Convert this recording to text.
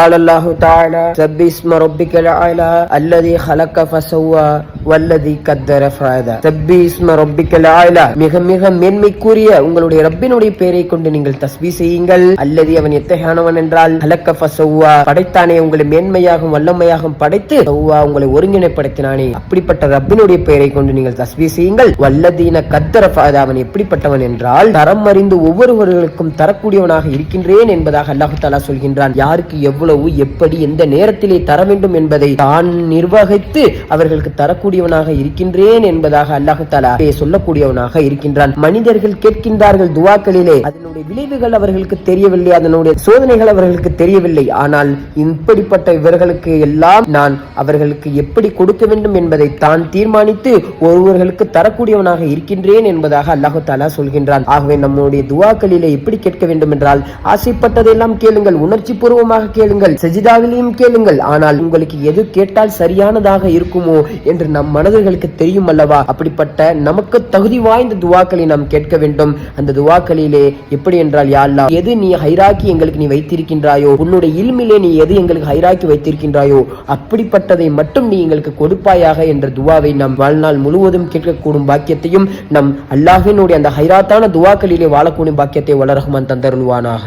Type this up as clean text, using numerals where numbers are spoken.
قال الله تعالى سبح اسم ربك الأعلى الذي خلق فسوى والذي قدر فهدى سبح اسم ربك الأعلى மிக மிக மேன்மைக்குரிய உங்களுடைய ரப்பினுடைய பெயரை கொண்டு நீங்கள் தஸ்பீஹ் செய்யுங்கள். அல்லது அவன் எத்தகையானவன் என்றால் ஹலக்க ஃபஸவ்வா படைத்தானே, உங்களை மேன்மையாகவும் வல்லமையாகவும் படைத்து சவ்வா உங்களை ஒருங்கிணைப்படுத்தினானே, அப்படிப்பட்ட ரப்பினுடைய பெயரை கொண்டு நீங்கள் தஸ்பீஹ் செய்யுங்கள். வல்லதீன கத்தர ஃபஹதா அவன் எப்படிப்பட்டவன் என்றால் தரம் அறிந்து ஒவ்வொருவர்களுக்கும் தரக்கூடியவனாக இருக்கின்றேன் என்பதாக அல்லாஹ் தஆலா சொல்கின்றான். யாருக்கு எவ்வளவு எப்படி எந்த நேரத்திலே தர வேண்டும் என்பதை தான் நிர்வகித்து அவர்களுக்கு தரக்கூடியவனாக இருக்கின்றேன் என்பதாக அல்லாஹ் தஆலா சொல்லக்கூடியவனாக இருக்கின்றான். மனிதர்கள் கேட்கின்றார்கள் துஆக்களிலே, அதனுடைய விளைவுகள் அவர்களுக்கு தெரியவில்லை, அதனுடைய சோதனைகள் அவர்களுக்கு தெரியவில்லை. ஆனால் இப்படிப்பட்ட இவர்களுக்கு எல்லாம் நான் அவர்களுக்கு எப்படி கொடுக்க வேண்டும் என்பதை தான் தீர்மானித்து ஒருவர்களுக்கு தரக்கூடியவனாக இருக்கின்றேன் என்பதாக அல்லாஹ் தஆலா சொல்கின்றான். ஆகவே நம்முடைய துஆக்களிலே எப்படி கேட்க வேண்டும் என்றால் ஆசைப்பட்டதெல்லாம் கேளுங்கள், உணர்ச்சி பூர்வமாக கேளுங்கள், சஜிதாவிலையும் கேளுங்கள். ஆனால் உங்களுக்கு எது கேட்டால் சரியானதாக இருக்குமோ என்று நம் மனதுகளுக்கு தெரியும் அல்லவா? அப்படிப்பட்ட நமக்கு தகுதி வாய்ந்த துஆக்களை நாம் கேட்க வேண்டும். அந்த துஆக்களிலே எப்படி என்றால், யா அல்லாஹ், எது நீ ஹைராக்கி எங்களுக்கு நீ வைத்திருக்கின்றாயோ, உன்னுடைய இல்மிலே நீ எது எங்களுக்கு ஹைராக்கி வைத்திருக்கின்றாயோ அப்படிப்பட்டதை மட்டும் நீ எங்களுக்கு கொடுப்பாயாக என்ற துஆவை நம் வாழ்நாள் முழுவதும் கேட்கக்கூடும் பாக்கியத்தையும் நம் அல்லாஹ்வினுடைய அந்த ஹைராத்தான துஆக்களிலே வாழக்கூடிய பாக்கியத்தை வல்ல ரஹ்மான் தந்தருள்வானாக.